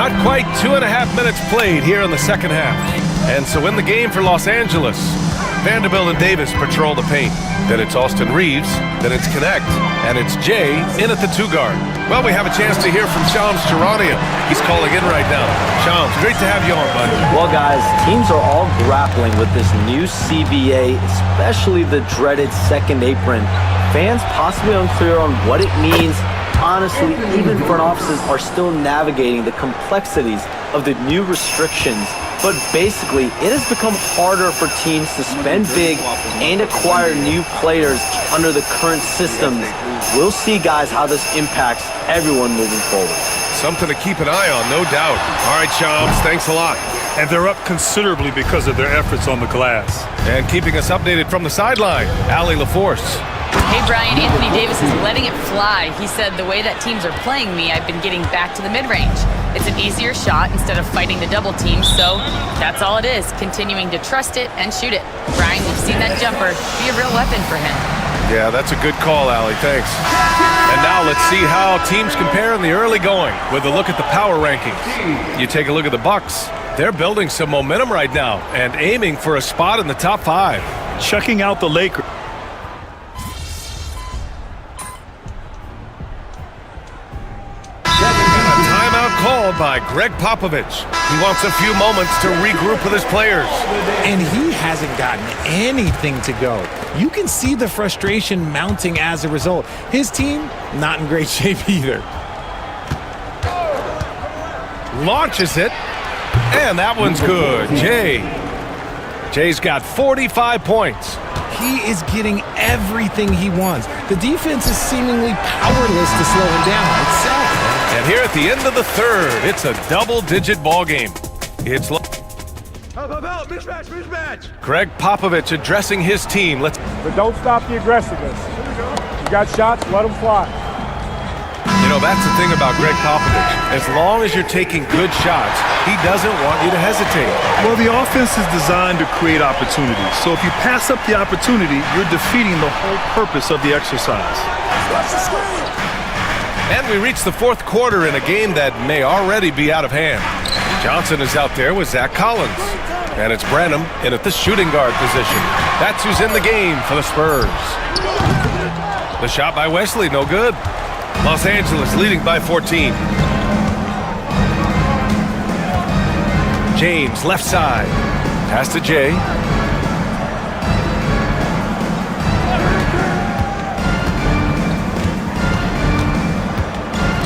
Not quite 2.5 minutes played here in the second half. And so in the game for Los Angeles, Vanderbilt and Davis patrol the paint. Then it's Austin Reeves, then it's Connect, and it's Jay in at the 2-guard. Well, we have a chance to hear from Shams Charania. He's calling in right now. Shams, great to have you on, bud. Well, guys, teams are all grappling with this new CBA, especially the dreaded second apron. Fans possibly unclear on what it means. Honestly, even front offices are still navigating the complexities of the new restrictions. But basically, it has become harder for teams to spend big and acquire new players under the current systems. We'll see, guys, how this impacts everyone moving forward. Something to keep an eye on, no doubt. All right, Shams, thanks a lot. And they're up considerably because of their efforts on the glass. And keeping us updated from the sideline, Allie LaForce. Hey, Brian, Anthony Davis is letting it fly. He said, the way that teams are playing me, I've been getting back to the mid-range. It's an easier shot instead of fighting the double team, so that's all it is, continuing to trust it and shoot it. Brian, we've seen that jumper be a real weapon for him. Yeah, that's a good call, Allie. Thanks. And now let's see how teams compare in the early going with a look at the power rankings. You take a look at the Bucks. They're building some momentum right now and aiming for a spot in the top 5. Checking out the Lakers. Called by Greg Popovich. He wants a few moments to regroup with his players. And he hasn't gotten anything to go. You can see the frustration mounting as a result. His team, not in great shape either. Launches it, and that one's good. Jay's got 45 points. He is getting everything he wants. The defense is seemingly powerless to slow him down. It's sad. And here at the end of the third, it's a double-digit ball game. It's mismatch. Greg Popovich addressing his team. But don't stop the aggressiveness. You got shots, let them fly. You know, that's the thing about Greg Popovich. As long as you're taking good shots, he doesn't want you to hesitate. Well, the offense is designed to create opportunities. So if you pass up the opportunity, you're defeating the whole purpose of the exercise. And we reach the fourth quarter in a game that may already be out of hand. Johnson is out there with Zach Collins. And it's Branham in at the shooting guard position. That's who's in the game for the Spurs. The shot by Wesley, no good. Los Angeles leading by 14. James, left side. Pass to Jay.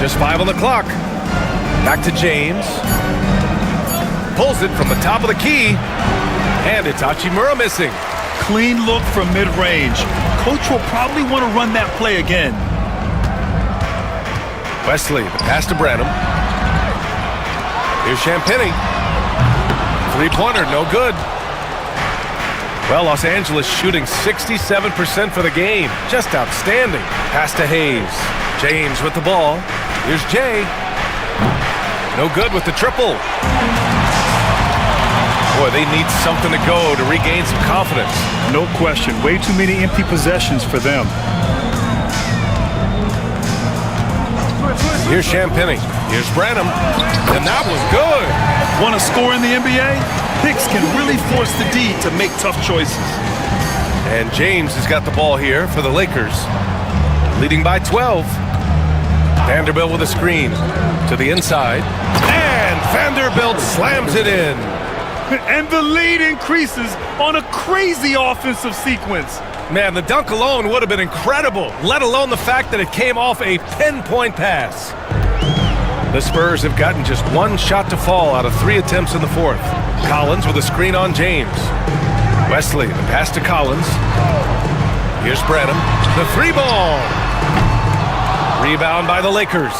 Just 5 on the clock. Back to James. Pulls it from the top of the key. And it's Hachimura missing. Clean look from mid-range. Coach will probably want to run that play again. Wesley, the pass to Branham. Here's Champagnie. Three-pointer, no good. Well, Los Angeles shooting 67% for the game. Just outstanding. Pass to Hayes. James with the ball. Here's Jay. No good with the triple. Boy, they need something to go to regain some confidence. No question. Way too many empty possessions for them. Here's Champagnie. Here's Branham. And that was good. Want to score in the NBA? Hicks can really force the D to make tough choices. And James has got the ball here for the Lakers. Leading by 12. Vanderbilt with a screen to the inside. And Vanderbilt slams it in. And the lead increases on a crazy offensive sequence. Man, the dunk alone would have been incredible, let alone the fact that it came off a pinpoint pass. The Spurs have gotten just one shot to fall out of 3 attempts in the fourth. Collins with a screen on James. Wesley, the pass to Collins. Here's Branham. The 3-ball. Rebound by the Lakers.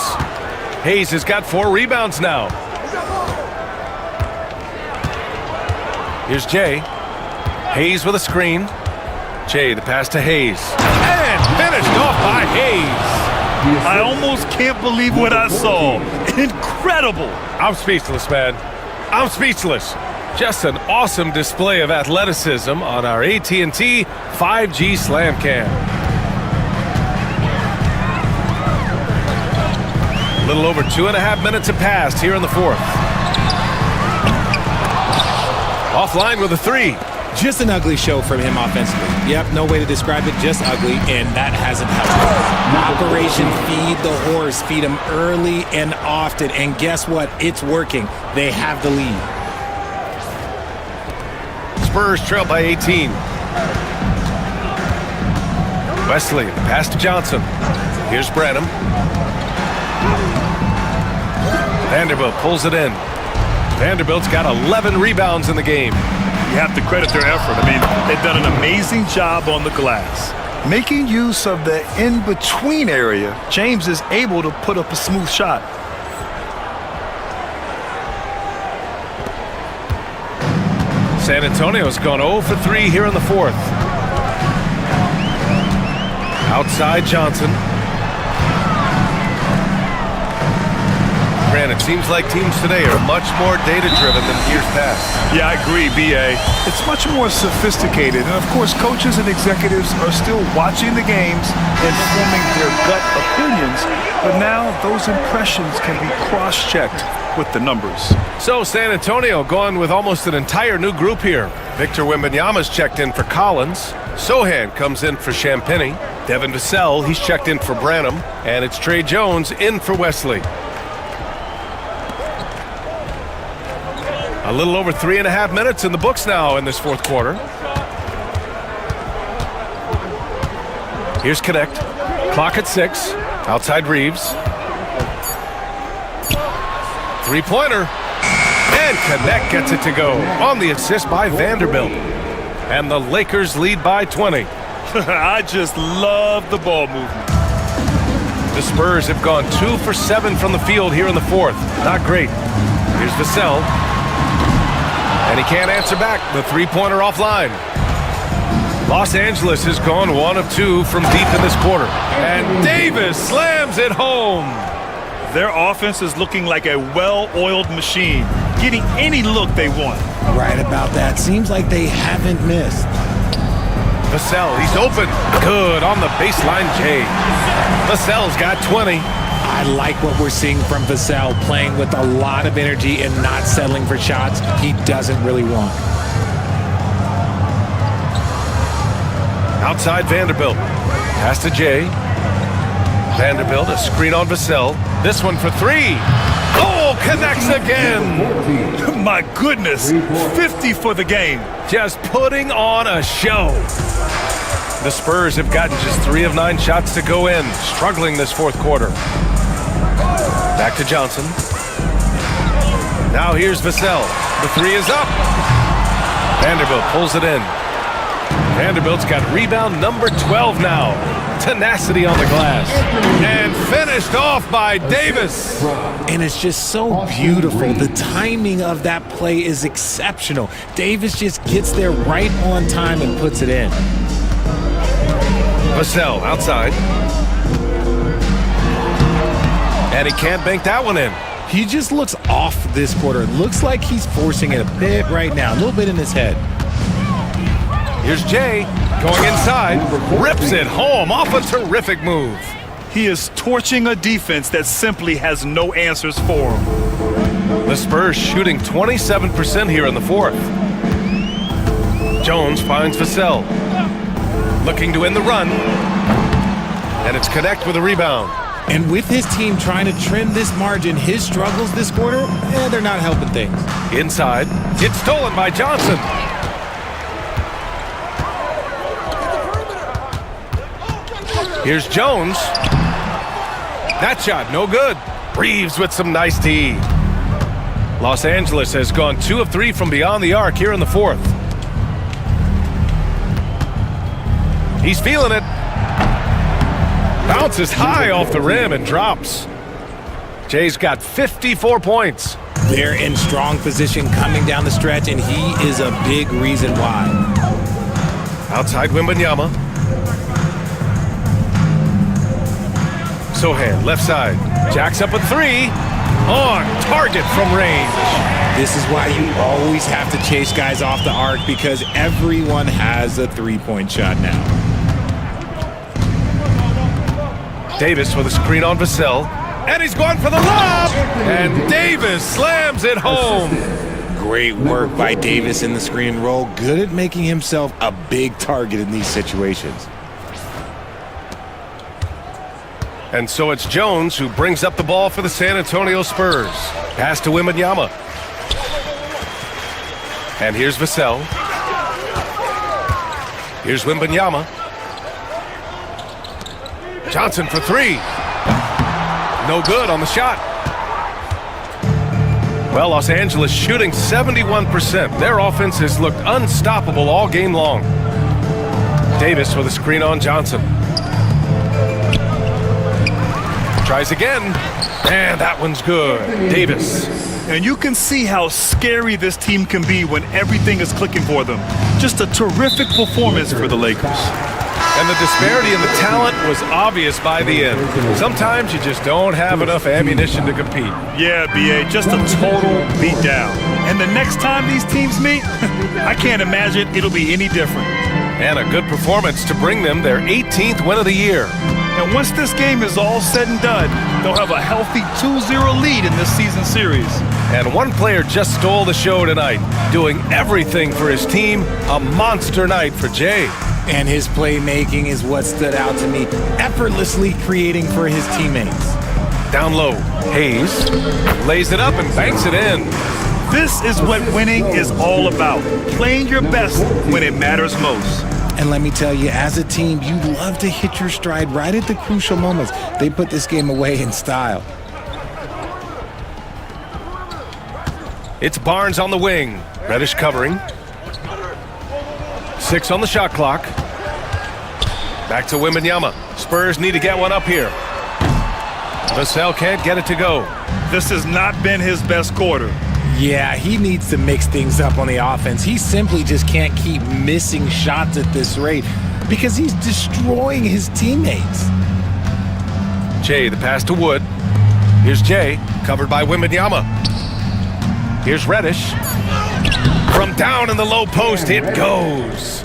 Hayes has got 4 rebounds now. Here's Jay. Hayes with a screen. Jay, the pass to Hayes. And finished off by Hayes. I almost can't believe what I saw. Incredible. I'm speechless, man. I'm speechless. Just an awesome display of athleticism on our AT&T 5G Slam Cam. A little over 2.5 minutes have passed here in the fourth. Offline with a three. Just an ugly show from him offensively. Yep, no way to describe it, just ugly, and that hasn't helped. Operation Feed the Horse. Feed him early and often, and guess what? It's working. They have the lead. Spurs trail by 18. Wesley, pass to Johnson. Here's Branham. Vanderbilt pulls it in. Vanderbilt's got 11 rebounds in the game. You have to credit their effort. I mean, they've done an amazing job on the glass. Making use of the in-between area, James is able to put up a smooth shot. San Antonio's gone 0 for 3 here in the fourth. Outside Johnson. It seems like teams today are much more data-driven than years past. Yeah, I agree, B.A. It's much more sophisticated. And, of course, coaches and executives are still watching the games and forming their gut opinions. But now those impressions can be cross-checked with the numbers. So San Antonio going with almost an entire new group here. Victor Wembanyama's checked in for Collins. Sohan comes in for Champagnie. Devin Vassell, he's checked in for Branham. And it's Trey Jones in for Wesley. A little over 3.5 minutes in the books now in this fourth quarter. Here's Connect. Clock at 6. Outside Reeves. Three-pointer. And Connect gets it to go on the assist by Vanderbilt. And the Lakers lead by 20. I just love the ball movement. The Spurs have gone 2 for 7 from the field here in the fourth. Not great. Here's Vassell. And he can't answer back. The three-pointer offline. Los Angeles has gone 1 of 2 from deep in this quarter. And Davis slams it home. Their offense is looking like a well-oiled machine, getting any look they want. Right about that. Seems like they haven't missed. Vassell, he's open. Good on the baseline, Jay. Vassell's got 20. I like what we're seeing from Vassell, playing with a lot of energy and not settling for shots he doesn't really want. Outside Vanderbilt. Pass to Jay. Vanderbilt, a screen on Vassell. This one for 3. Oh, connects again. My goodness, 50 for the game. Just putting on a show. The Spurs have gotten just 3 of 9 shots to go in, struggling this fourth quarter. Back to Johnson. Now here's Vassell. The 3 is up. Vanderbilt pulls it in. Vanderbilt's got rebound number 12 now. Tenacity on the glass. And finished off by Davis. And it's just so beautiful. The timing of that play is exceptional. Davis just gets there right on time and puts it in. Vassell outside. And he can't bank that one in. He just looks off this quarter. It looks like he's forcing it a bit right now, a little bit in his head. Here's Jay going inside, rips it home off a terrific move. He is torching a defense that simply has no answers for him. The Spurs shooting 27% here in the fourth. Jones finds Vassell. Looking to end the run. And it's Connect with a rebound. And with his team trying to trim this margin, his struggles this quarter, they're not helping things. Inside, it's stolen by Johnson. Here's Jones. That shot, no good. Reeves with some nice D. Los Angeles has gone 2 of 3 from beyond the arc here in the fourth. He's feeling it. Bounces high off the rim and drops. Jay's got 54 points. They're in strong position coming down the stretch, and he is a big reason why. Outside Wembanyama. Sohan, left side. Jacks up a 3. On target from range. This is why you always have to chase guys off the arc, because everyone has a three-point shot now. Davis with a screen on Vassell. And he's going for the lob. And Davis slams it home. Great work by Davis in the screen and roll. Good at making himself a big target in these situations. And so it's Jones who brings up the ball for the San Antonio Spurs. Pass to Wembanyama. And here's Vassell. Here's Wembanyama. Johnson for three. No good on the shot. Well, Los Angeles shooting 71%. Their offense has looked unstoppable all game long. Davis with a screen on Johnson. Tries again. And that one's good. Davis. And you can see how scary this team can be when everything is clicking for them. Just a terrific performance for the Lakers. And the disparity in the talent was obvious by the end. Sometimes you just don't have enough ammunition to compete. Yeah, B.A., just a total beatdown. And the next time these teams meet, I can't imagine it'll be any different. And a good performance to bring them their 18th win of the year. And once this game is all said and done, they'll have a healthy 2-0 lead in this season series. And one player just stole the show tonight, doing everything for his team. A monster night for Jay. And his playmaking is what stood out to me, effortlessly creating for his teammates. Down low, Hayes lays it up and banks it in. This is what winning is all about, playing your best when it matters most. And let me tell you, as a team, you love to hit your stride right at the crucial moments. They put this game away in style. It's Barnes on the wing. Reddish covering. 6 on the shot clock. Back to Wembanyama. Spurs need to get one up here. Vassell can't get it to go. This has not been his best quarter. Yeah, he needs to mix things up on the offense. He simply just can't keep missing shots at this rate because he's destroying his teammates. Jay, the pass to Wood. Here's Jay, covered by Wembanyama. Here's Reddish. From down in the low post, it goes.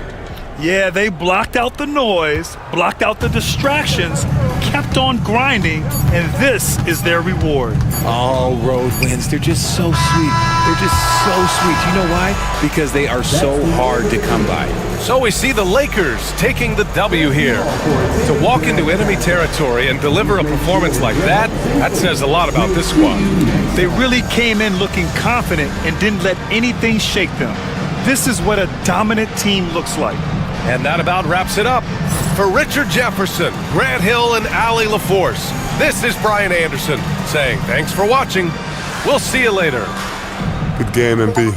Yeah, they blocked out the noise, blocked out the distractions, kept on grinding, and this is their reward. All road wins, they're just so sweet. They're just so sweet. You know why? Because they are so hard to come by. So we see the Lakers taking the W here. To walk into enemy territory and deliver a performance like that, that says a lot about this squad. They really came in looking confident and didn't let anything shake them. This is what a dominant team looks like. And that about wraps it up. For Richard Jefferson, Grant Hill, and Allie LaForce, this is Brian Anderson saying thanks for watching. We'll see you later. Good game, MP.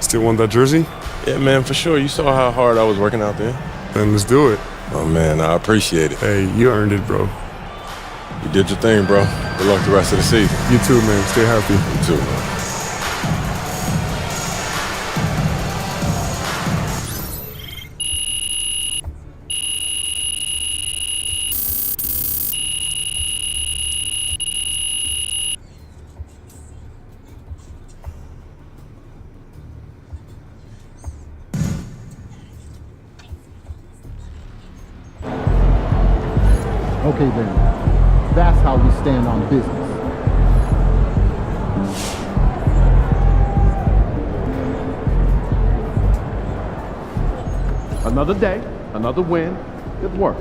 Still want that jersey? Yeah, man, for sure. You saw how hard I was working out there. Then let's do it. Oh, man, I appreciate it. Hey, you earned it, bro. You did your thing, bro. Good luck the rest of the season. You too, man. Stay healthy. You too, man. Okay, then. That's how we stand on business. Another day, another win. Good work.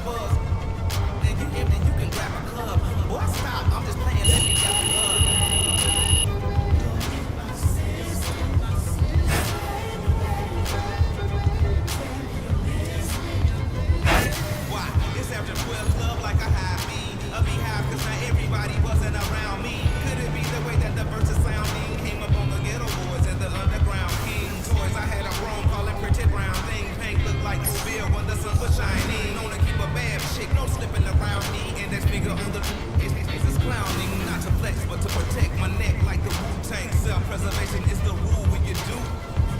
buzz. Then you empty, you can grab a club. Boy, stop, I'm just playing, let me get the love. Why? It's after 12 club like a high beam. A beehive, cause not everybody wasn't around me. Could it be the way that the verses sounding came up on the ghetto boys and the underground king toys? I had a roam calling pretty brown thing. Pink looked like Mobile when the sun was shining. Known to keep a bad chick, no slipping around me. And that figure on the is clowning. Not to flex, but to protect my neck like the Wu-Tang. Self-preservation is the rule when you do.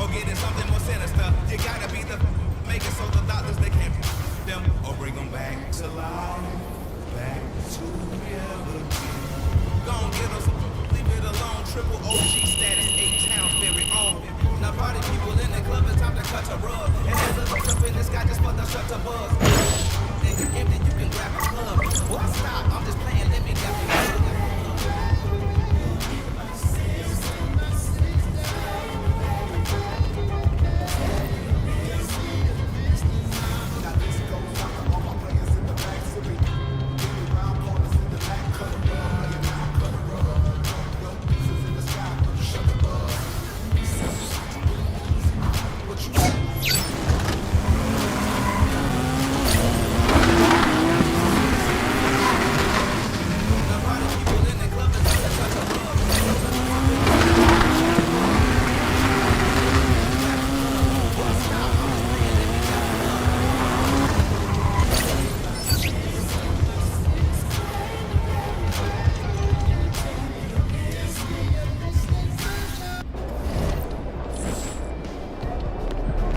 Or getting something more sinister. You gotta be the maker so the doctors they can't them or bring them back to life. Back to reality. Gon' get us, leave it alone. Triple OG status, 8 towns, very own. Now party people in the club, it's time to cut a rug. And there's a look up in the sky just for the shutter buzz. And you empty, you can grab a club. Boy, stop, I'm just playing, let me get the club.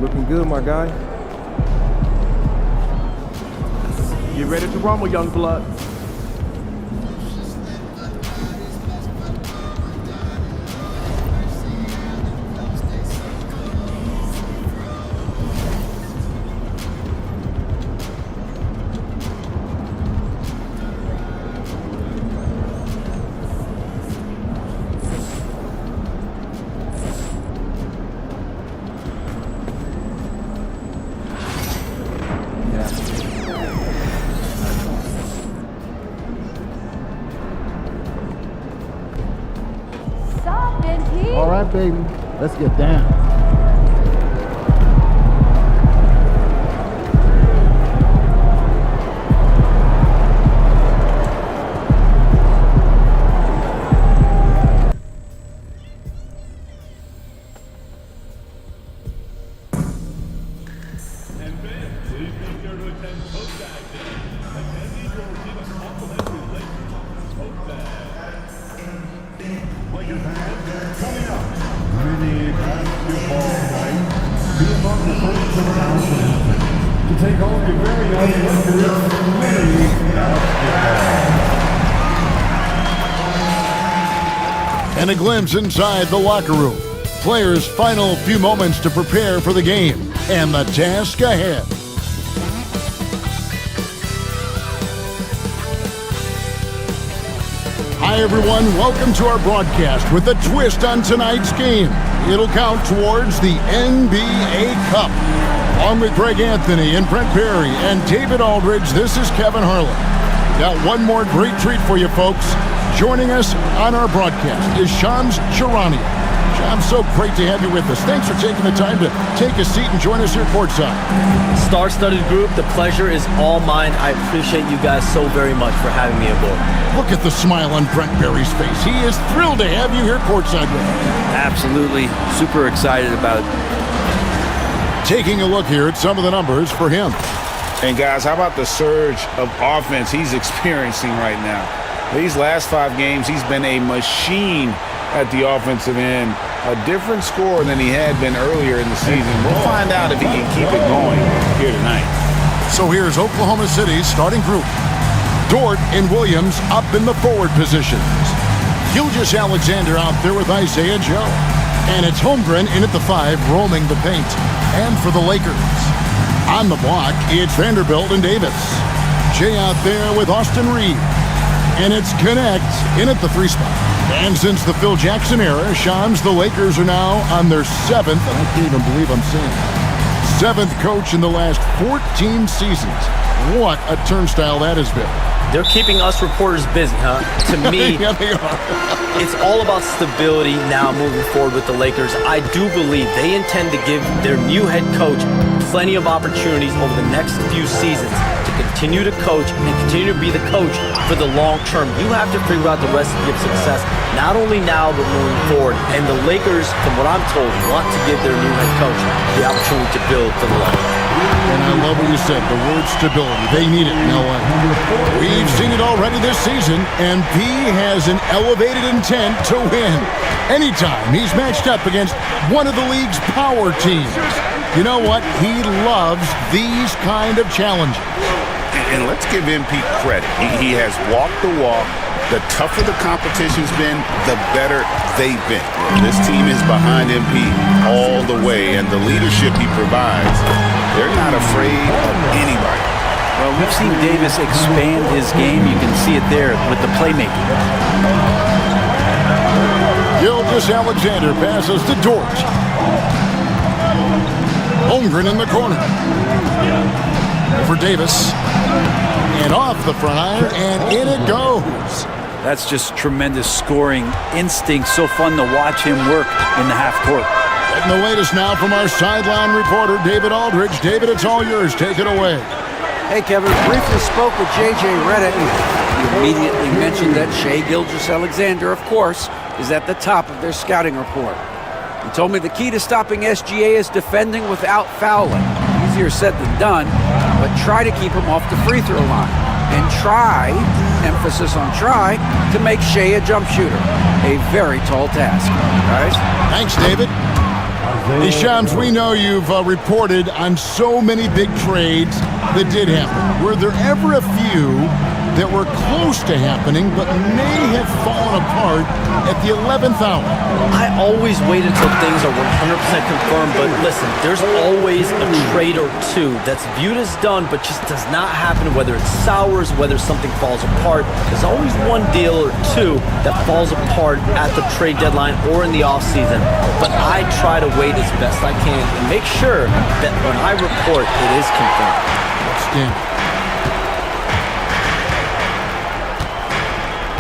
Looking good, my guy. Get ready to rumble, young blood. All right, baby. Let's get down. And a glimpse inside the locker room. Players' final few moments to prepare for the game and the task ahead. Hi, everyone. Welcome to our broadcast with a twist on tonight's game. It'll count towards the NBA Cup. Along with Greg Anthony and Brent Barry and David Aldridge, this is Kevin Harlan. Got one more great treat for you, folks. Joining us on our broadcast is Shams Charania. Shams, so great to have you with us. Thanks for taking the time to take a seat and join us here courtside. Star-studded group, the pleasure is all mine. I appreciate you guys so very much for having me aboard. Look at the smile on Brent Barry's face. He is thrilled to have you here courtside with him. Absolutely. Super excited about it. Taking a look here at some of the numbers for him. And guys, how about the surge of offense he's experiencing right now? These last 5 games, he's been a machine at the offensive end. A different scorer than he had been earlier in the season. We'll find out if he can keep it going here tonight. So here's Oklahoma City's starting group. Dort and Williams up in the forward positions. Gilgeous Alexander out there with Isaiah Joe. And it's Holmgren in at the 5, roaming the paint. And for the Lakers, on the block, it's Vanderbilt and Davis. Jay out there with Austin Reed. And it's Connect in at the 3 spot. And since the Phil Jackson era, Shams, the Lakers are now on their 7th, and I can't even believe I'm saying it, 7th coach in the last 14 seasons. What a turnstile that has been. They're keeping us reporters busy, huh? To me, Yeah, they are. it's all about stability now moving forward with the Lakers. I do believe they intend to give their new head coach plenty of opportunities over the next few seasons to continue to coach and continue to be the coach for the long term. You have to figure out the recipe of success, not only now but moving forward. And the Lakers, from what I'm told, want to give their new head coach the opportunity to build for the long term. And I love what you said, the word stability. They need it in LA. We've seen it already this season, and P has an elevated intent to win. Anytime he's matched up against one of the league's power teams. You know what? He loves these kind of challenges. And let's give MP credit. He has walked the walk. The tougher the competition's been, the better they've been. This team is behind MP all the way, and the leadership he provides, they're not afraid of anybody. Well, we've seen Davis expand his game. You can see it there with the playmaking. Gilgeous-Alexander passes to Dort. Holmgren in the corner. Over Davis. And off the front iron, and in it goes. That's just tremendous scoring instinct. So fun to watch him work in the half court. And the latest now from our sideline reporter, David Aldridge. David, it's all yours. Take it away. Hey, Kevin. Briefly spoke with J.J. Redick. He immediately mentioned that Shai Gilgeous-Alexander, of course, is at the top of their scouting report. He told me the key to stopping SGA is defending without fouling. Easier said than done, but try to keep him off the free throw line. And try, emphasis on try, to make Shai a jump shooter. A very tall task. Guys? Thanks, David. Hey, Shams, we know you've reported on so many big trades that did happen. Were there ever a few that were close to happening but may have fallen apart at the 11th hour? I always wait until things are 100% confirmed, but listen, there's always a trade or two that's viewed as done but just does not happen, whether it's sours, whether something falls apart. There's always one deal or two that falls apart at the trade deadline or in the offseason, but I try to wait as best I can and make sure that when I report, it is confirmed. Outstanding.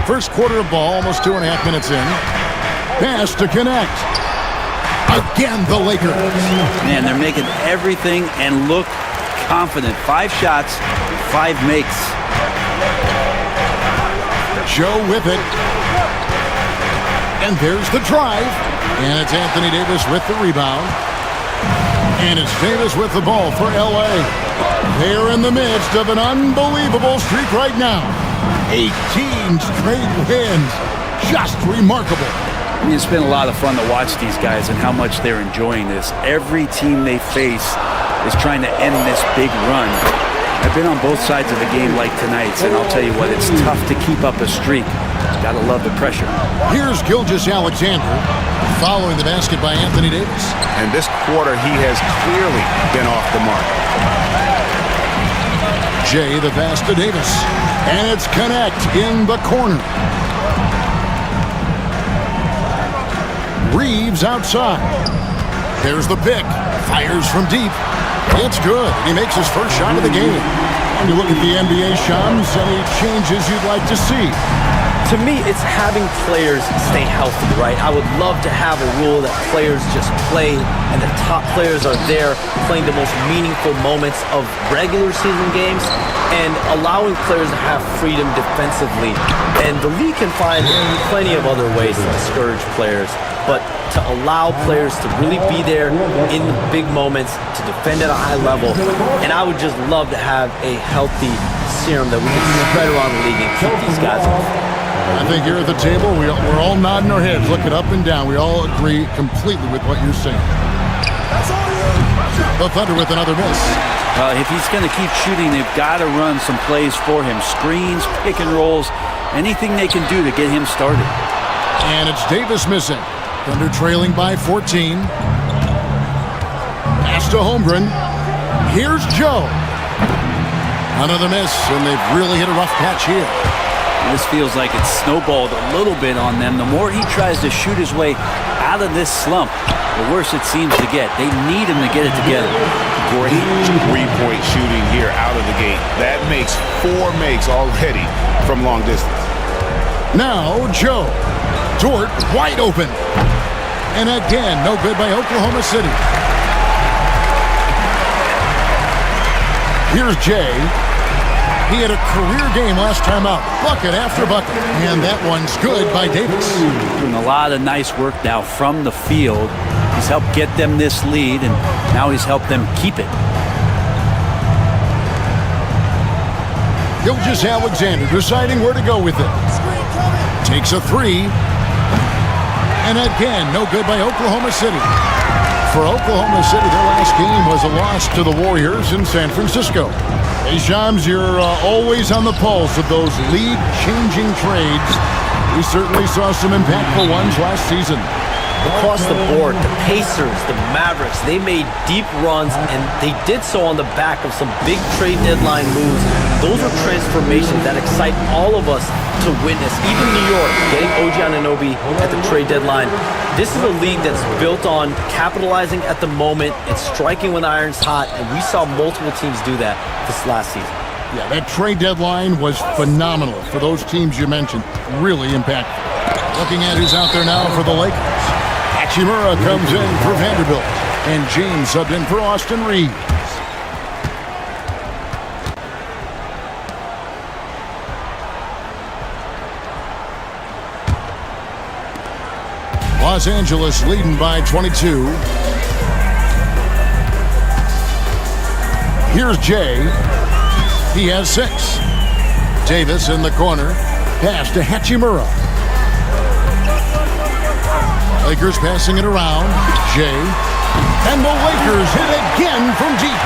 First quarter of ball, almost 2.5 minutes in. Pass to connect. Again, the Lakers. Man, they're making everything and look confident. 5 shots, 5 makes. Joe with it. And there's the drive. And it's Anthony Davis with the rebound. And it's Davis with the ball for L.A. They're in the midst of an unbelievable streak right now. 18 straight wins. Just remarkable. I mean, it's been a lot of fun to watch these guys and how much they're enjoying this. Every team they face is trying to end this big run. I've been on both sides of the game like tonight's, and I'll tell you what, it's tough to keep up a streak. Gotta love the pressure. Here's Gilgeous-Alexander following the basket by Anthony Davis. And this quarter, he has clearly been off the mark. Jay the pass to Davis. And it's Connect in the corner. Reeves outside. There's the pick. Fires from deep. It's good. He makes his first shot of the game. And you look at the NBA, Shams, any changes you'd like to see? To me, it's having players stay healthy, right? I would love to have a rule that players just play and the top players are there playing the most meaningful moments of regular season games and allowing players to have freedom defensively. And the league can find plenty of other ways to discourage players, but to allow players to really be there in the big moments, to defend at a high level. And I would just love to have a healthy serum that we can spread around the league and keep these guys off. I think here at the table, we're all nodding our heads, looking up and down. We all agree completely with what you're saying. The Thunder with another miss. If he's going to keep shooting, they've got to run some plays for him. Screens, pick and rolls, anything they can do to get him started. And it's Davis missing. Thunder trailing by 14. Pass to Holmgren. Here's Joe. Another miss, and they've really hit a rough patch here. This feels like it's snowballed a little bit on them. The more he tries to shoot his way out of this slump, the the worse it seems to get. They need him to get it together. Great three-point shooting here out of the gate. That makes 4 makes already from long distance. Now, Joe. Dort wide open. And again, no good by Oklahoma City. Here's Jay. He had a career game last time out. Bucket after bucket. And that one's good by Davis. Doing a lot of nice work now from the field. He's helped get them this lead, and now he's helped them keep it. Gilgeous-Alexander deciding where to go with it. Takes a 3. And again, no good by Oklahoma City. For Oklahoma City, their last game was a loss to the Warriors in San Francisco. Hey, Shams, you're always on the pulse of those league-changing trades. We certainly saw some impactful ones last season. Across the board, the Pacers, the Mavericks, they made deep runs, and they did so on the back of some big trade deadline moves. Those are transformations that excite all of us to witness. Even New York, getting OG Anunoby at the trade deadline. This is a league that's built on capitalizing at the moment and striking when the iron's hot, and we saw multiple teams do that this last season. Yeah, that trade deadline was phenomenal for those teams you mentioned. Really impactful. Looking at who's out there now for the Lakers. Hachimura comes in for Vanderbilt, and James subbed in for Austin Reeves. Los Angeles leading by 22. Here's Jay. He has 6. Davis in the corner. Pass to Hachimura. Lakers passing it around. Jay. And the Lakers hit again from deep.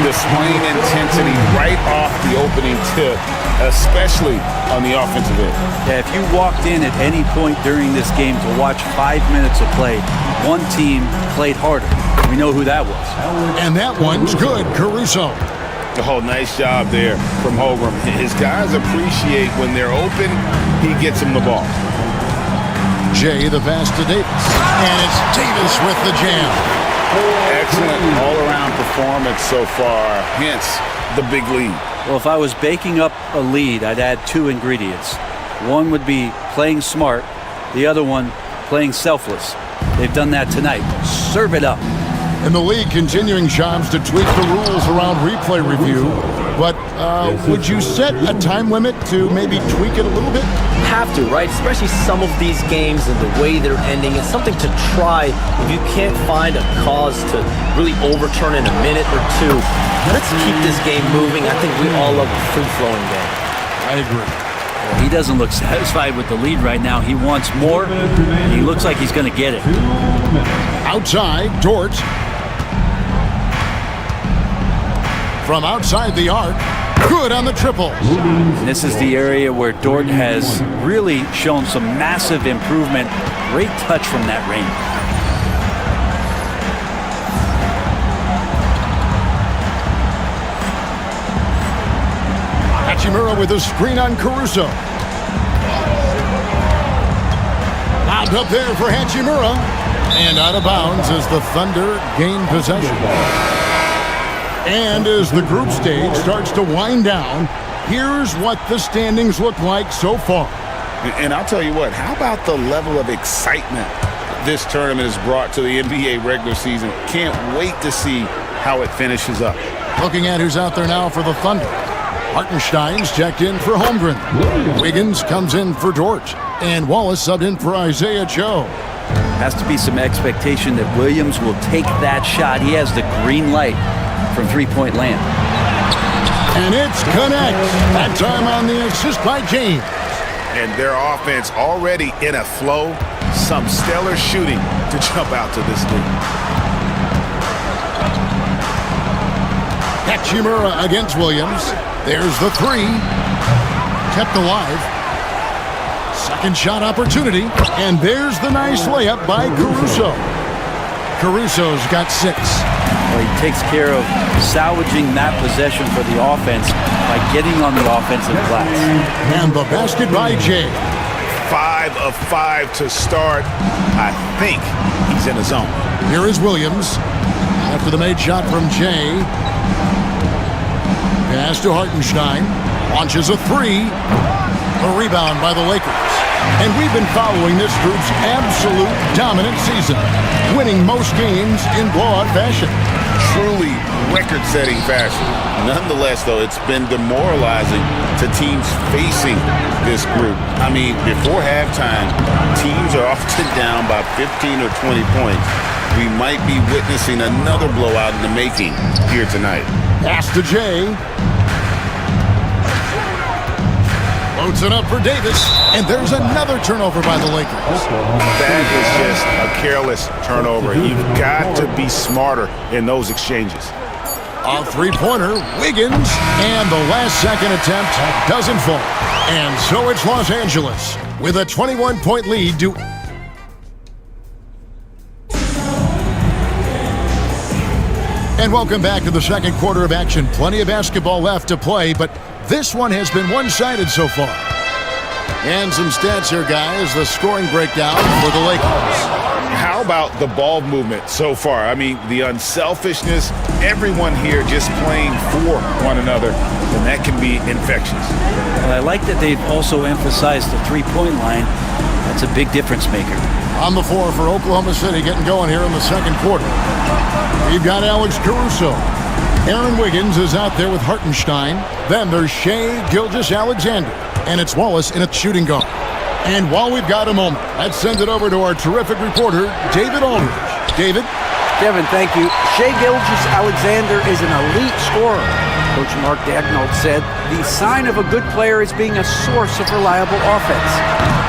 Displaying intensity right off the opening tip, especially on the offensive end. Yeah, if you walked in at any point during this game to watch 5 minutes of play, one team played harder. We know who that was. And that one's good, Caruso. Oh, nice job there from Holmgren. His guys appreciate when they're open, he gets them the ball. Jay, the pass to Davis. And it's Davis with the jam. Excellent all-around performance so far, hence the big lead. Well, if I was baking up a lead, I'd add 2 ingredients. One would be playing smart, the other one playing selfless. They've done that tonight. Serve it up. And the league continuing, Shams, to tweak the rules around replay review. But would you set a time limit to maybe tweak it a little bit? Have to, right? Especially some of these games and the way they're ending. It's something to try if you can't find a cause to really overturn in a minute or 2. Let's keep this game moving. I think we all love a free-flowing game. I agree. Well, he doesn't look satisfied with the lead right now. He wants more, and he looks like he's going to get it. Outside, Dort. From outside the arc, good on the triple. And this is the area where Dort has really shown some massive improvement. Great touch from that range. Hachimura with a screen on Caruso. Lobbed up there for Hachimura. And out of bounds as the Thunder gain possession. And as the group stage starts to wind down, here's what the standings look like so far. And I'll tell you what, how about the level of excitement this tournament has brought to the NBA regular season? Can't wait to see how it finishes up. Looking at who's out there now for the Thunder. Hartenstein's checked in for Holmgren. Wiggins comes in for Dort. And Wallace subbed in for Isaiah Joe. Has to be some expectation that Williams will take that shot. He has the green light from three-point land. And it's connect. That time on the assist by James. And their offense already in a flow. Some stellar shooting to jump out to this lead. Hachimura against Williams. There's the 3. Kept alive. Second shot opportunity. And there's the nice layup by Caruso. Caruso's got 6. Well, he takes care of salvaging that possession for the offense by getting on the offensive glass. And the basket by Jay. 5 5 of 5 to start. I think he's in the zone. Here is Williams after the made shot from Jay. Pass to Hartenstein. Launches a three. A rebound by the Lakers. And we've been following this group's absolute dominant season, winning most games in blowout fashion. Truly record-setting fashion. Nonetheless, though, it's been demoralizing to teams facing this group. I mean, before halftime, teams are often down by 15 or 20 points. We might be witnessing another blowout in the making here tonight. Pass to Jay. Floats it up for Davis, and there's another turnover by the Lakers. That is just a careless turnover. You've got to be smarter in those exchanges. A three-pointer, Wiggins, and the last-second attempt doesn't fall. And so it's Los Angeles with a 21-point lead to... And welcome back to the second quarter of action. Plenty of basketball left to play, but this one has been one-sided so far. And some stats here, guys. The scoring breakdown for the Lakers. How about the ball movement so far? I mean, the unselfishness, everyone here just playing for one another, and that can be infectious. Well, I like that they've also emphasized the three-point line. That's a big difference maker. On the floor for Oklahoma City, getting going here in the second quarter. We've got Alex Caruso. Aaron Wiggins is out there with Hartenstein. Then there's Shai Gilgeous-Alexander. And it's Wallace in a shooting guard. And while we've got a moment, let's send it over to our terrific reporter, David Aldridge. David? Kevin, thank you. Shai Gilgeous-Alexander is an elite scorer. Coach Mark Daigneault said the sign of a good player is being a source of reliable offense.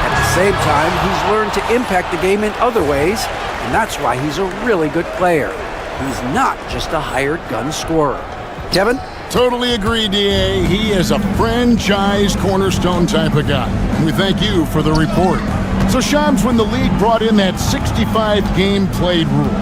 At the same time, he's learned to impact the game in other ways, and that's why he's a really good player. He's not just a hired gun scorer. Kevin? Totally agree, D.A. He is a franchise cornerstone type of guy. And we thank you for the report. So, Shams, when the league brought in that 65-game played rule,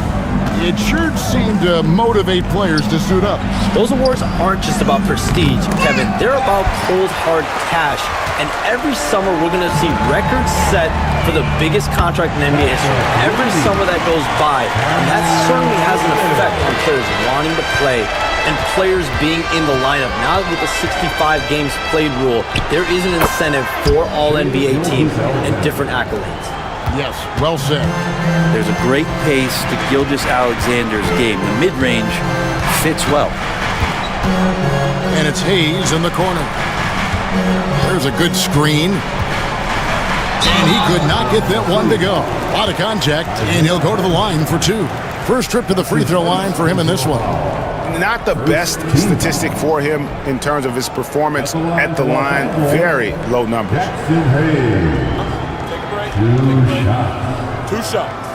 it sure seemed to motivate players to suit up. Those awards aren't just about prestige, Kevin. They're about cold, hard cash. And every summer, we're going to see records set for the biggest contract in NBA history. Every summer that goes by, and that certainly has an effect on players wanting to play and players being in the lineup. Now with the 65 games played rule, there is an incentive for all NBA teams and different accolades. Yes, well said. There's a great pace to Gilgeous-Alexander's game. The mid-range fits well. And it's Hayes in the corner. There's a good screen. And he could not get that one to go. A lot of contact, and he'll go to the line for two. First trip to the free throw line for him in this one. Not the best statistic for him in terms of his performance at the line. Very low numbers. Two shots.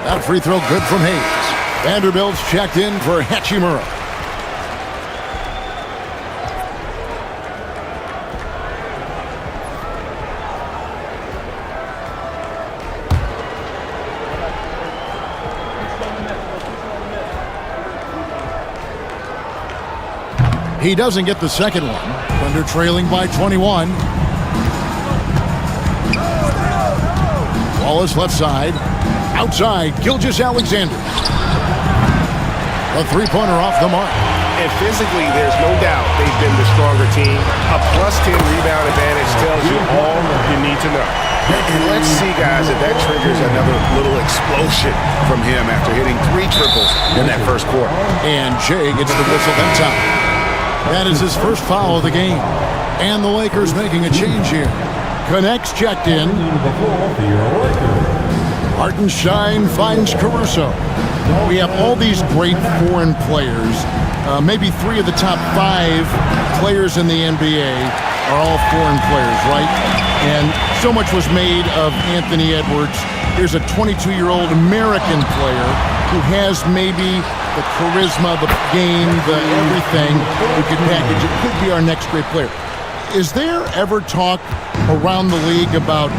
That free throw good from Hayes. Vanderbilt's checked in for Hachimura. He doesn't get the second one. Thunder trailing by 21. Wallace left side. Outside, Gilgeous-Alexander. A three-pointer off the mark. And physically, there's no doubt they've been the stronger team. A +10 rebound advantage tells you all you need to know. And let's see, guys, if that triggers another little explosion from him after hitting 3 triples in that first quarter. And Jay gets the whistle that time. That is his first foul of the game. And the Lakers making a change here. Connects checked in. Hartenstein finds Caruso. We have all these great foreign players. Maybe 3 of the top 5 players in the NBA are all foreign players, right? And so much was made of Anthony Edwards. Here's a 22-year-old American player who has maybe the charisma, the game, the everything. We could package it. Could be our next great player. Is there ever talk around the league about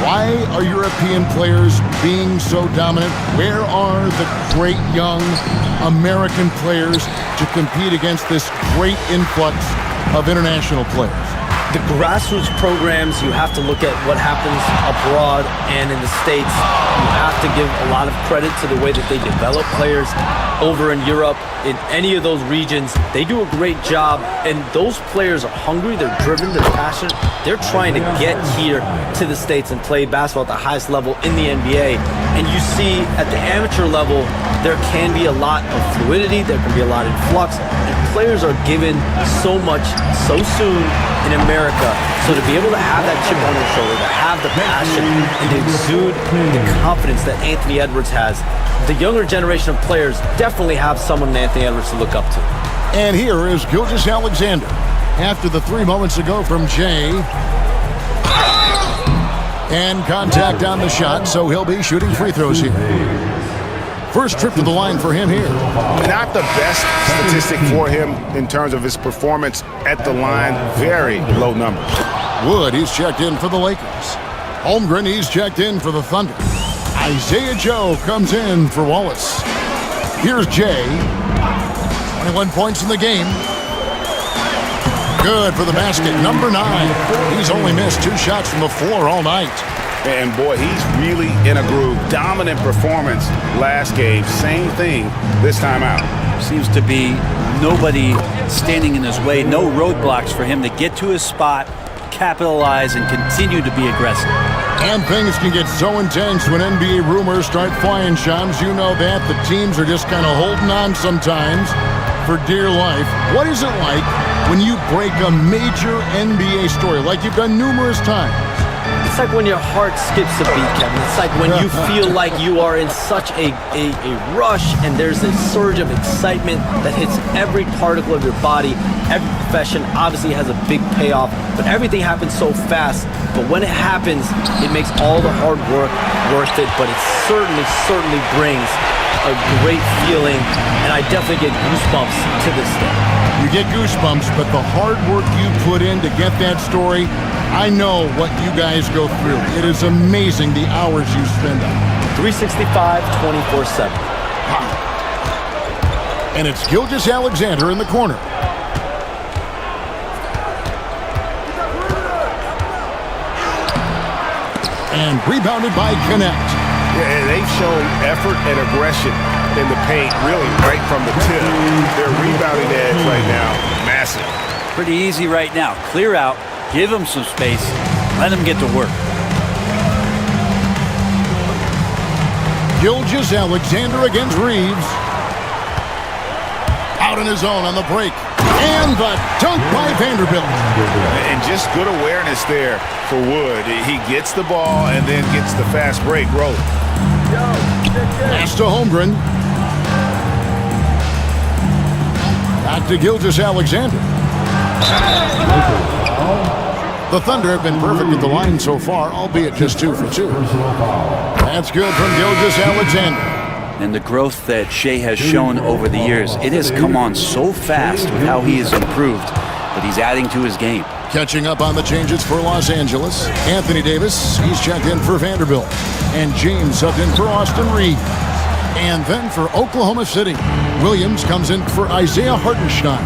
why are European players being so dominant? Where are the great young American players to compete against this great influx of international players? The grassroots programs, you have to look at what happens abroad and in the States. You have to give a lot of credit to the way that they develop players over in Europe. In any of those regions, they do a great job, and those players are hungry, they're driven, they're passionate. They're trying to get here to the States and play basketball at the highest level in the NBA. And you see at the amateur level, there can be a lot of fluidity, there can be a lot of flux, and players are given so much so soon in America. So to be able to have that chip on their shoulder, to have the passion, and to exude the confidence that Anthony Edwards has, the younger generation of players definitely have someone in Anthony Edwards to look up to. And here is Gilgeous-Alexander after the 3 moments ago from Jay. And contact on the shot, so he'll be shooting free throws here. First trip to the line for him here. Not the best statistic for him in terms of his performance at the line. Very low numbers. Wood, he's checked in for the Lakers. Holmgren, he's checked in for the Thunder. Isaiah Joe comes in for Wallace. Here's Jay. 21 points in the game. Good for the basket, number 9. He's only missed 2 shots from the floor all night. And boy, he's really in a groove. Dominant performance last game. Same thing this time out. Seems to be nobody standing in his way. No roadblocks for him to get to his spot, capitalize, and continue to be aggressive. And things can get so intense when NBA rumors start flying, Shams. You know that. The teams are just kind of holding on sometimes for dear life. What is it like when you break a major NBA story, like you've done numerous times? It's like when your heart skips a beat, Kevin. It's like when you feel like you are in such a rush and there's this surge of excitement that hits every particle of your body. Every profession obviously has a big payoff, but everything happens so fast. But when it happens, it makes all the hard work worth it, but it certainly brings a great feeling, and I definitely get goosebumps to this day. You get goosebumps, but the hard work you put in to get that story, I know what you guys go through. It is amazing the hours you spend on it. 365, 24/7. And it's Gilgeous-Alexander in the corner. And rebounded by Connect. Yeah, they've shown effort and aggression in the paint, really right from the tip. Their rebounding edge right now, massive. Pretty easy right now. Clear out, give him some space, let him get to work. Gilgeous-Alexander against Reeves. Out in his own on the break. And the dunk by Vanderbilt. And just good awareness there for Wood. He gets the ball and then gets the fast break rolling. Pass to Holmgren. Back to Gilgeous-Alexander. The Thunder have been perfect at the line so far, albeit just 2 for 2. That's good from Gilgeous-Alexander. And the growth that Shea has shown over the years, it has come on so fast with how he has improved, but he's adding to his game. Catching up on the changes for Los Angeles. Anthony Davis, he's checked in for Vanderbilt. And James subbed in for Austin Reeves. And then for Oklahoma City, Williams comes in for Isaiah Hartenstein.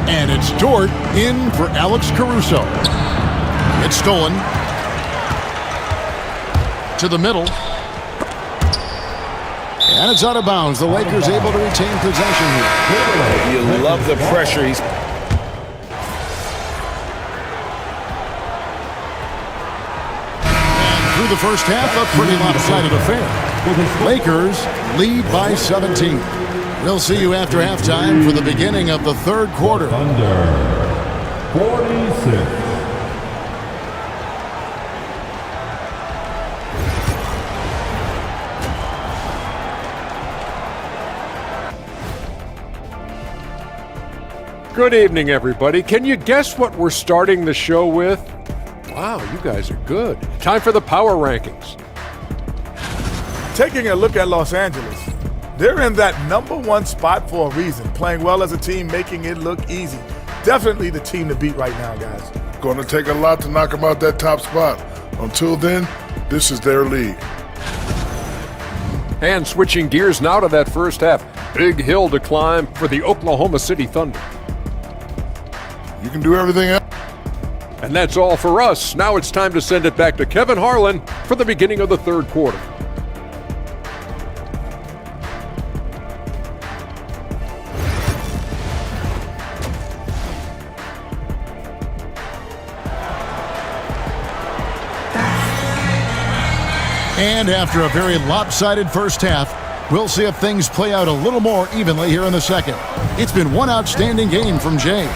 And it's Dort in for Alex Caruso. It's stolen. To the middle. And it's out of bounds. The Lakers able to retain possession here. You love the pressure. He's through the first half, a pretty lopsided affair. Lakers lead by 17. We'll see you after halftime for the beginning of the third quarter. Under 46. Good evening, everybody. Can you guess what we're starting the show with? Wow, you guys are good. Time for the power rankings. Taking a look at Los Angeles, they're in that #1 spot for a reason. Playing well as a team, making it look easy. Definitely the team to beat right now, guys. going to take a lot to knock them out that top spot. Until then, this is their league. And switching gears now to that first half. Big hill to climb for the Oklahoma City Thunder. You can do everything else. And that's all for us. Now it's time to send it back to Kevin Harlan for the beginning of the third quarter. And after a very lopsided first half, we'll see if things play out a little more evenly here in the second. It's been one outstanding game from Jay.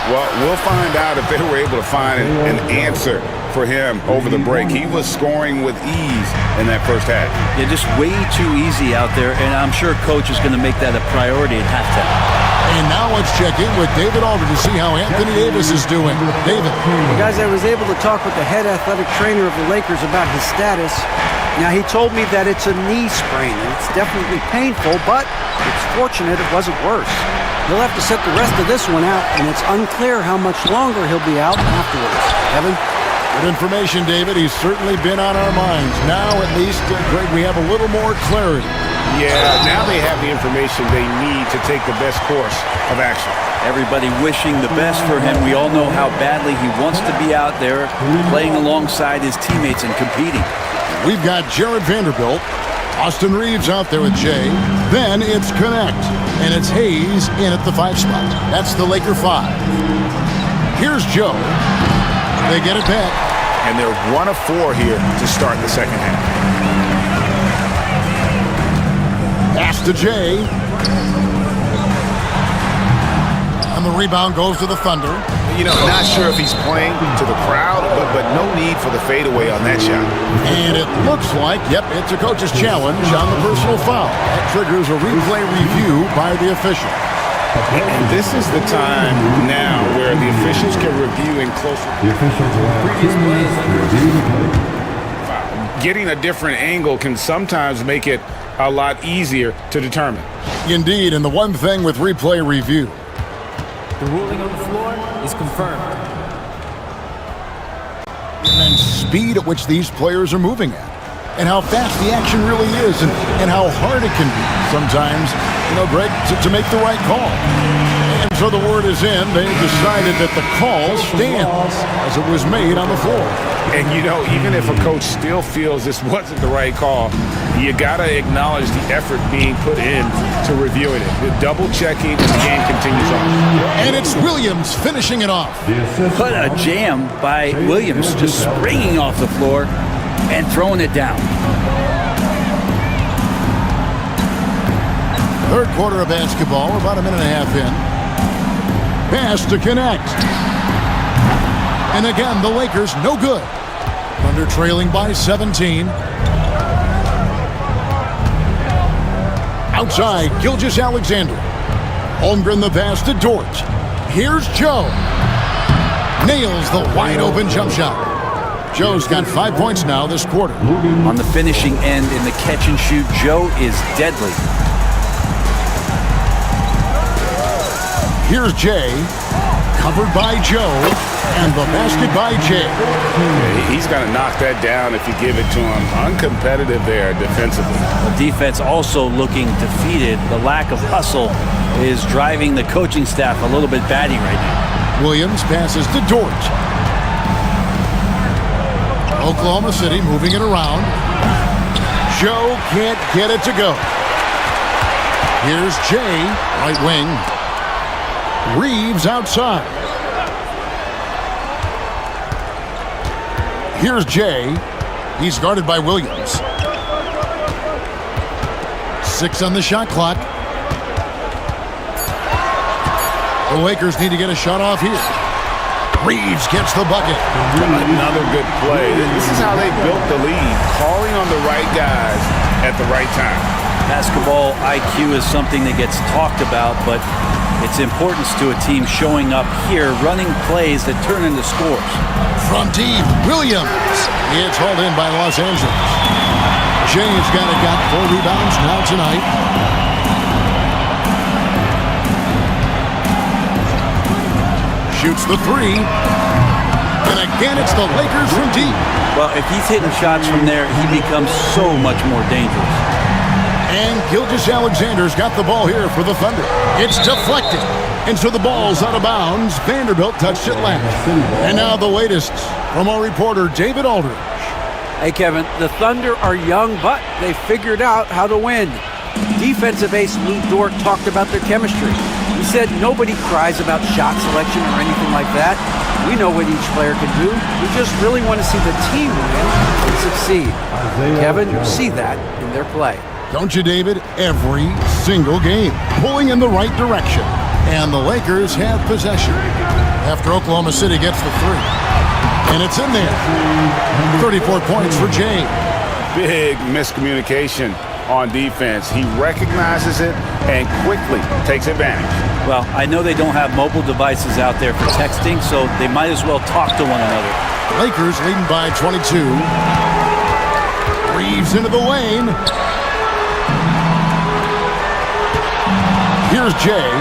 Well, we'll find out if they were able to find an answer for him over the break. He was scoring with ease in that first half. Yeah, just way too easy out there, and I'm sure Coach is going to make that a priority at halftime. And now let's check in with David Alder to see how Anthony Davis is doing. David. Guys, I was able to talk with the head athletic trainer of the Lakers about his status. Now, he told me that it's a knee sprain, and it's definitely painful, but it's fortunate it wasn't worse. He'll have to sit the rest of this one out, and it's unclear how much longer he'll be out afterwards. Evan? Good information, David. He's certainly been on our minds. Now, at least, Greg, we have a little more clarity. Yeah, now they have the information they need to take the best course of action. Everybody wishing the best for him. We all know how badly he wants to be out there playing alongside his teammates and competing. We've got Jared Vanderbilt, Austin Reeves out there with Jay. Then it's Connect, and it's Hayes in at the 5 spot. That's the Laker 5. Here's Joe. They get it back. And they're 1 of 4 here to start the second half. Pass to Jay. And the rebound goes to the Thunder. You know, not sure if he's playing to the crowd, but no need for the fadeaway on that shot. And it looks like, yep, it's a coach's challenge on the personal foul. That triggers a replay review by the official. And this is the time now where the officials can review in closer. The officials will previous plays review the play. Getting a different angle can sometimes make it a lot easier to determine. Indeed, and the one thing with replay review. The ruling on the floor is confirmed. And then speed at which these players are moving at. And how fast the action really is, and how hard it can be sometimes, you know, Greg, to make the right call. And so the word is in. They decided that the call stands as it was made on the floor. And, you know, even if a coach still feels this wasn't the right call, you got to acknowledge the effort being put in to reviewing it. The double-checking, and the game continues on. And it's Williams finishing it off. What a jam by Williams, just springing off the floor and throwing it down. Third quarter of basketball, about a minute and a half in. Pass to Connect. And again, the Lakers no good. Thunder trailing by 17. Outside, Gilgeous-Alexander. Holmgren the pass to Dort. Here's Joe. Nails the wide-open jump shot. Joe's got 5 points now this quarter. On the finishing end in the catch and shoot, Joe is deadly. Here's Jay. Covered by Joe. And the basket by Jay. He's going to knock that down if you give it to him. Uncompetitive there defensively. The defense also looking defeated. The lack of hustle is driving the coaching staff a little bit batty right now. Williams passes to Dort. Oklahoma City moving it around. Joe can't get it to go. Here's Jay, right wing. Reeves outside. Here's Jay. He's guarded by Williams. 6 on the shot clock. The Lakers need to get a shot off here. Reeves gets the bucket. Another good play. This is how they built the lead, calling on the right guys at the right time. Basketball IQ is something that gets talked about, but its importance to a team showing up here, running plays that turn into scores. From deep, Williams. It's hauled in by Los Angeles. James got 4 rebounds now tonight. Shoots the 3. and it's the Lakers from deep. Well, if he's hitting shots from there, he becomes so much more dangerous. And Gilgeous-Alexander's got the ball here for the Thunder. It's deflected, and so the ball's out of bounds. Vanderbilt touched it last. And now the latest from our reporter, David Aldridge. Hey, Kevin, the Thunder are young, but they figured out how to win. Defensive ace Lou Dort talked about their chemistry. He said nobody cries about shot selection or anything like that. We know what each player can do. We just really want to see the team win and succeed. Kevin, you see that in their play. Don't you, David? Every single game, pulling in the right direction. And the Lakers have possession after Oklahoma City gets the three. And it's in there. 34 points for Jay. Big miscommunication on defense. He recognizes it and quickly takes advantage. Well, I know they don't have mobile devices out there for texting, so they might as well talk to one another. Lakers leading by 22. Reeves into the lane. Here's Jay.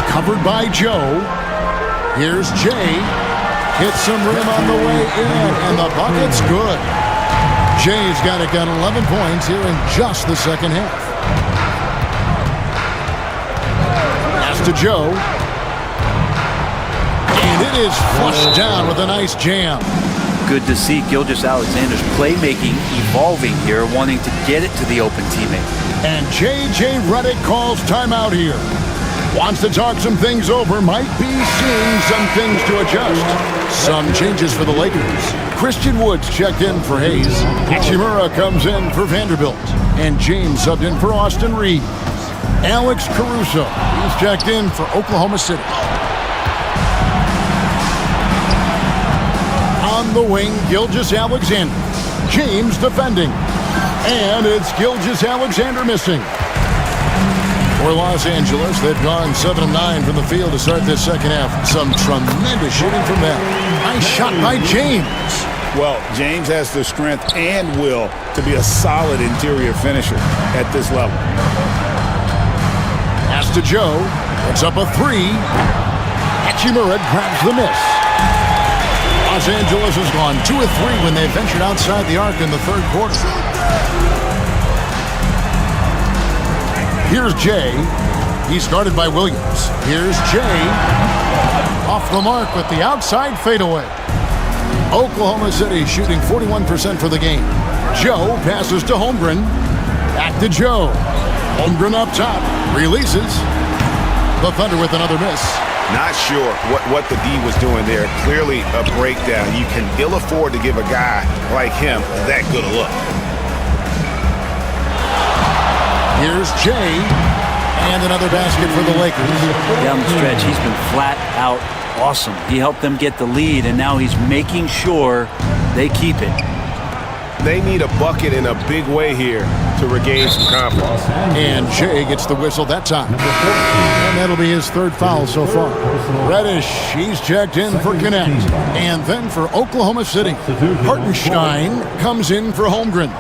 Covered by Joe. Here's Jay. Hits some rim on the way in, and the bucket's good. Jay's got 11 points here in just the second half. Pass to Joe. And it is flushed down with a nice jam. Good to see Gilgeous-Alexander's playmaking evolving here, wanting to get it to the open teammate. And J.J. Redick calls timeout here. Wants to talk some things over, might be seeing some things to adjust. Some changes for the Lakers. Christian Woods checked in for Hayes. Hachimura comes in for Vanderbilt. And James subbed in for Austin Reeves. Alex Caruso, he's checked in for Oklahoma City. On the wing, Gilgeous-Alexander. James defending. And it's Gilgeous-Alexander missing. For Los Angeles, they've gone 7 of 9 from the field to start this second half. Some tremendous shooting from them. Nice shot by James. Well, James has the strength and will to be a solid interior finisher at this level. Pass to Joe. It's up a three. Hachimura grabs the miss. Los Angeles has gone 2 of 3 when they ventured outside the arc in the third quarter. Here's Jay. He's guarded by Williams. Here's Jay. Off the mark with the outside fadeaway. Oklahoma City shooting 41% for the game. Joe passes to Holmgren. Back to Joe. Holmgren up top. Releases. The Thunder with another miss. Not sure what the D was doing there. Clearly a breakdown. You can ill afford to give a guy like him that good a look. Here's Jay, and another basket for the Lakers. Down the stretch, he's been flat out awesome. He helped them get the lead, and now he's making sure they keep it. They need a bucket in a big way here to regain some confidence. And Jay gets the whistle that time. And that'll be his third foul so far. Reddish, he's checked in for Connect. And then for Oklahoma City, Hartenstein comes in for Holmgren.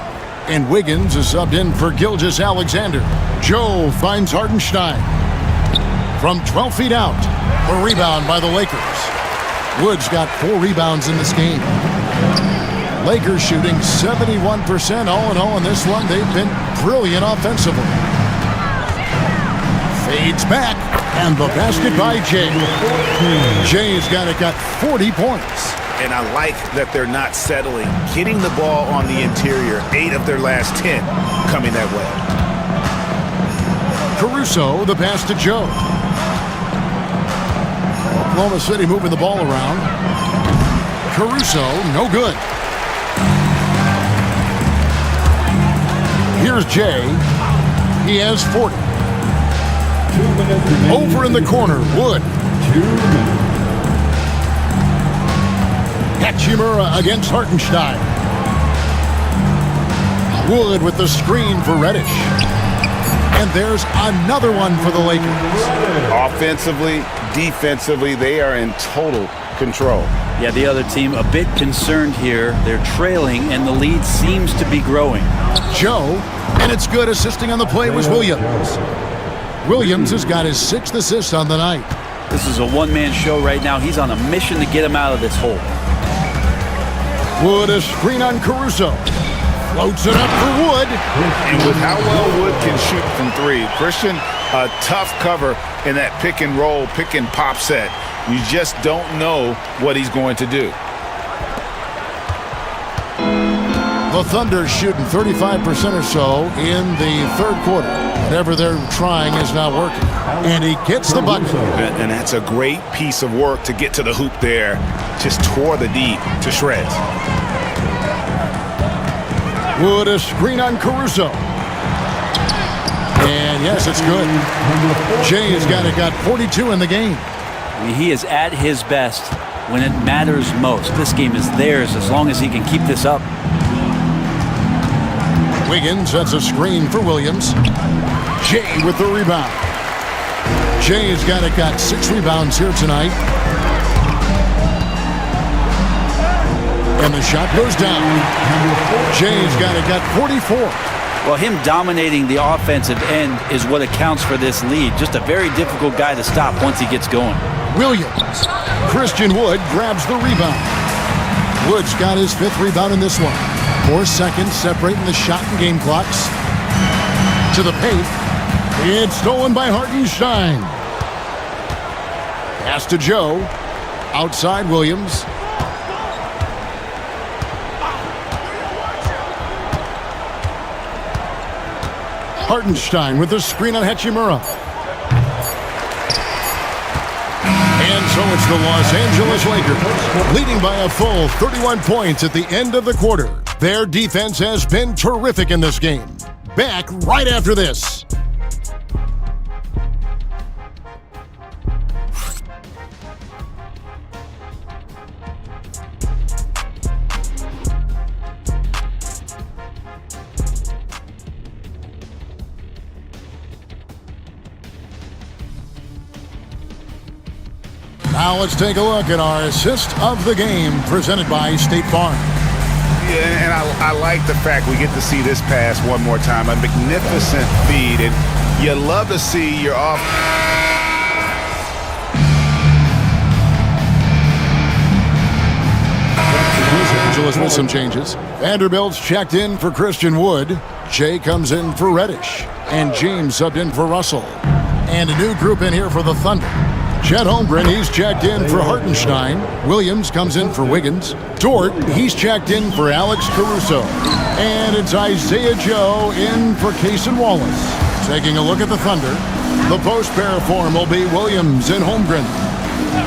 And Wiggins is subbed in for Gilgeous-Alexander. Joe finds Hartenstein. From 12 feet out, a rebound by the Lakers. Woods got 4 rebounds in this game. Lakers shooting 71% all in all in this one. They've been brilliant offensively. Fades back, and the basket by Jay. Jay's got 40 points. And I like that they're not settling. Getting the ball on the interior, 8 of their last 10 coming that way. Caruso, the pass to Joe. Oklahoma City moving the ball around. Caruso, no good. Here's Jay. He has 40. 2 minutes remaining. Over in the corner, Wood. 2 minutes. Hachimura against Hartenstein. Wood with the screen for Reddish. And there's another one for the Lakers. Offensively, defensively, they are in total control. Yeah, the other team a bit concerned here. They're trailing, and the lead seems to be growing. Joe, and it's good. Assisting on the play was Williams. Williams has got his 6th assist on the night. This is a one-man show right now. He's on a mission to get him out of this hole. Wood a screen on Caruso. Floats it up for Wood. And with how well Wood can shoot from three, Christian, a tough cover in that pick and roll, pick and pop set. You just don't know what he's going to do. The Thunder shooting 35% or so in the third quarter. Whatever they're trying is not working. And he gets the bucket. And that's a great piece of work to get to the hoop there. Just tore the D to shreds. Wood a screen on Caruso. And yes, it's good. Jay has got 42 in the game. He is at his best when it matters most. This game is theirs as long as he can keep this up. Wiggins sets a screen for Williams. Jay with the rebound. Jay has got 6 rebounds here tonight. And the shot goes down. Jay's got 44. Well, him dominating the offensive end is what accounts for this lead. Just a very difficult guy to stop once he gets going. Williams. Christian Wood grabs the rebound. Wood's got his 5th rebound in this one. 4 seconds separating the shot and game clocks. To the paint. It's stolen by Hartenstein. Pass to Joe. Outside Williams. Hartenstein with the screen on Hachimura. And so it's the Los Angeles Lakers, leading by a full 31 points at the end of the quarter. Their defense has been terrific in this game. Back right after this. Now let's take a look at our assist of the game presented by State Farm. Yeah, and I like the fact we get to see this pass one more time. A magnificent feed, and you love to see your off. Los Angeles with some changes. Vanderbilt's checked in for Christian Wood. Jay comes in for Reddish. And James subbed in for Russell. And a new group in here for the Thunder. Chet Holmgren, he's checked in for Hartenstein. Williams comes in for Wiggins. Dort, he's checked in for Alex Caruso. And it's Isaiah Joe in for Cason Wallace. Taking a look at the Thunder, the post pair form will be Williams and Holmgren.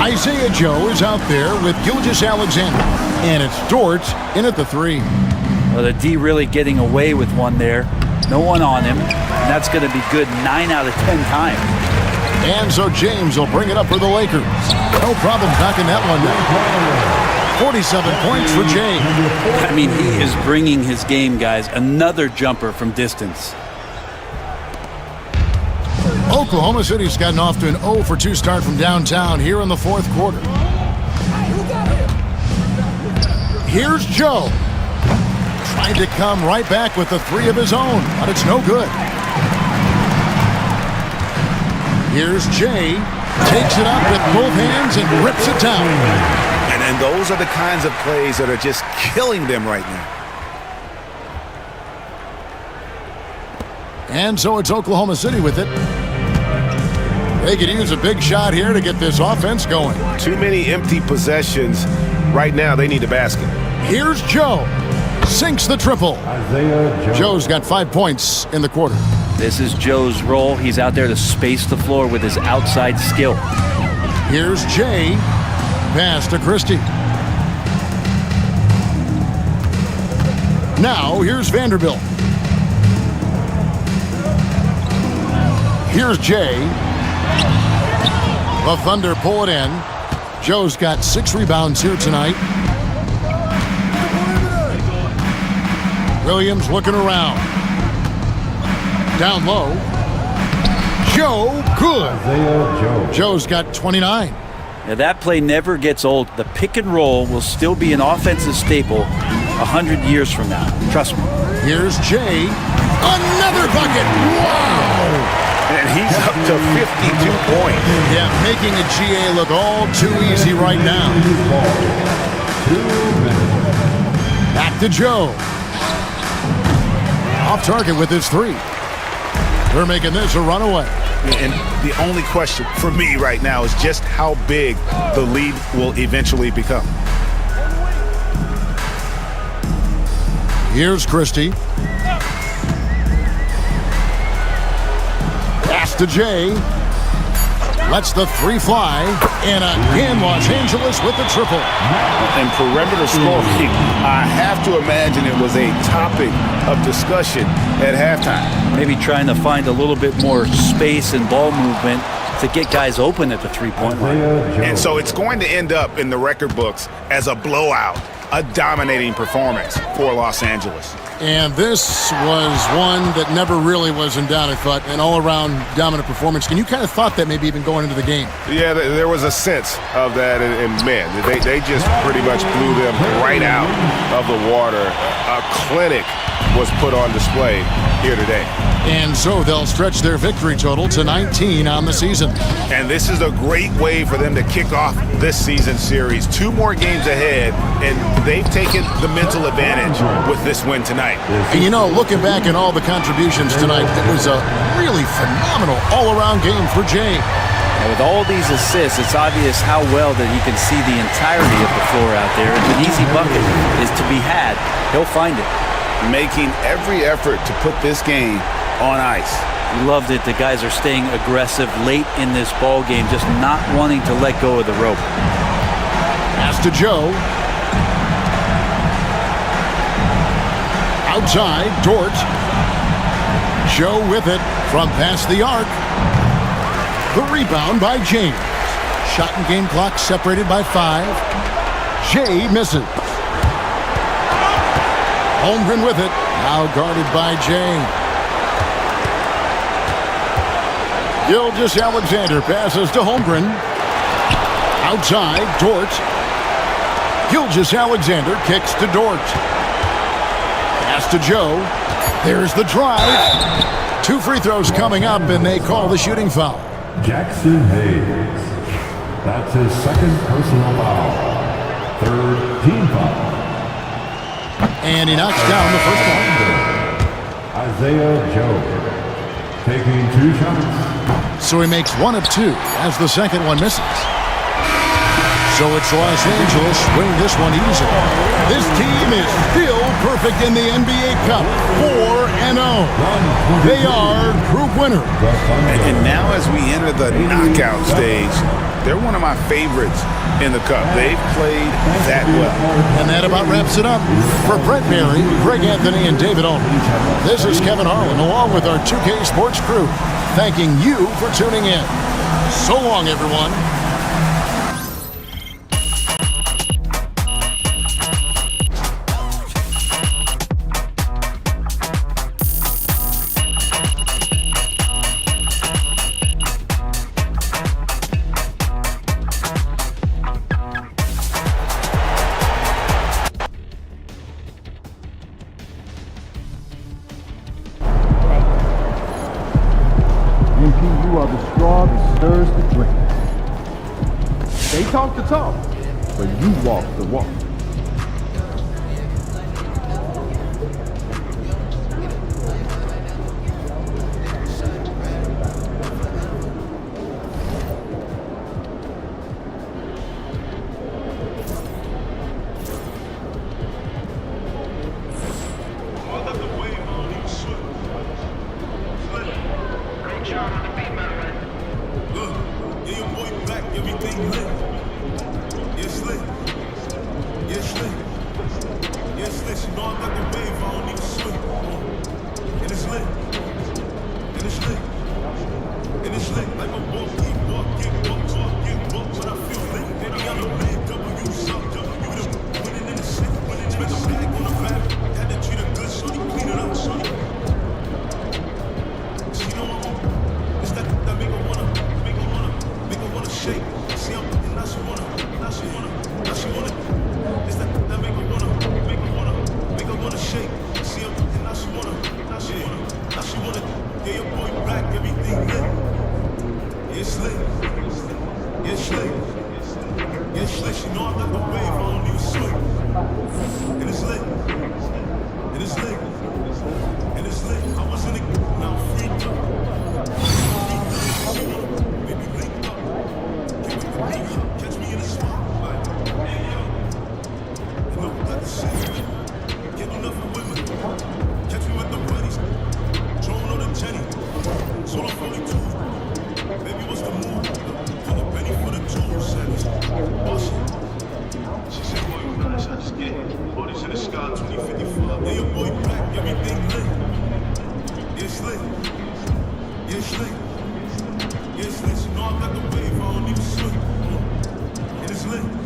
Isaiah Joe is out there with Gilgeous-Alexander. And it's Dort in at the 3. Well, the D really getting away with one there. No one on him. And that's going to be good 9 out of 10 times. And so James will bring it up for the Lakers. No problem knocking that one down. 47 points for James. I mean, he is bringing his game, guys. Another jumper from distance. Oklahoma City's gotten off to an 0 for 2 start from downtown here in the 4th quarter. Here's Joe. Trying to come right back with the 3 of his own, but it's no good. Here's Jay, takes it up with both hands and rips it down. And those are the kinds of plays that are just killing them right now. And so it's Oklahoma City with it. They could use a big shot here to get this offense going. Too many empty possessions. Right now, they need a basket. Here's Joe. Sinks the triple. Joe's got 5 points in the quarter. This is Joe's role. He's out there to space the floor with his outside skill. Here's Jay. Pass to Christie. Now, here's Vanderbilt. Here's Jay. The Thunder pull it in. Joe's got 6 rebounds here tonight. Williams looking around. Down low. Joe, good. Joe's got 29. Now that play never gets old. The pick and roll will still be an offensive staple 100 years from now. Trust me. Here's Jay. Another bucket. Wow. And he's up to 52 points. Yeah, making a GA look all too easy right now. Back to Joe. Off target with his three. They're making this a runaway. And the only question for me right now is just how big the lead will eventually become. Here's Christie. Pass to Jay. Lets the three fly. And again, Los Angeles with the triple. And perimeter scoring, I have to imagine it was a topic of discussion at halftime. Maybe trying to find a little bit more space and ball movement to get guys open at the three-point line. And so it's going to end up in the record books as a blowout, a dominating performance for Los Angeles. And this was one that never really was in doubt, I thought, an all-around dominant performance. And you kind of thought that maybe even going into the game. Yeah, there was a sense of that, and man, they just pretty much blew them right out of the water. A clinic was put on display here today. And so they'll stretch their victory total to 19 on the season. And this is a great way for them to kick off this season series. 2 more games ahead, and they've taken the mental advantage with this win tonight. And you know, looking back at all the contributions tonight, it was a really phenomenal all-around game for Jay. And with all these assists, it's obvious how well that he can see the entirety of the floor out there. If an easy bucket is to be had, he'll find it. Making every effort to put this game on ice. Loved it. The guys are staying aggressive late in this ball game, just not wanting to let go of the rope. Pass to Joe. Outside, Dort. Joe with it from past the arc. The rebound by James. Shot and game clock separated by 5. Jay misses. Holmgren with it. Now guarded by Jay. Gilgeous-Alexander passes to Holmgren. Outside, Dort. Gilgeous-Alexander kicks to Dort. Pass to Joe. There's the drive. 2 free throws coming up, and they call the shooting foul. Jackson Hayes. That's his second personal foul. 3rd team foul. And he knocks down the first one. Isaiah Joe taking 2 shots. So he makes 1 of 2 as the second one misses. So it's Los Angeles winning this one easily. This team is still perfect in the NBA Cup, 4-0. They are group winners. And now as we enter the knockout stage, they're one of my favorites in the Cup. They've played that well. And that about wraps it up. For Brent Barry, Greg Anthony, and David Aldridge, this is Kevin Harlan along with our 2K Sports crew, thanking you for tuning in. So long, everyone. You are the straw that stirs the drink. They talk the talk, but you walk the walk. Get slick, you know I got the wave on you, slick. And it's lit. And it's lit. And it's lit. I was in the now free throw. Maybe linked up. Get with the beat. Catch me in the spot. Like, hey yo. You know, got the shit. Get enough of women. Catch me with the buddies. Drone on the Jenny. Solo 42. Baby, what's the move? Call the penny for the jewels. Boss it. She said, boy, you nice. I just get it. Bodies in the sky, 2055. Yeah, your boy back. Everything lit. It's lit. It's lit. It's lit. You know I got the wave. I don't even swim. And it's lit.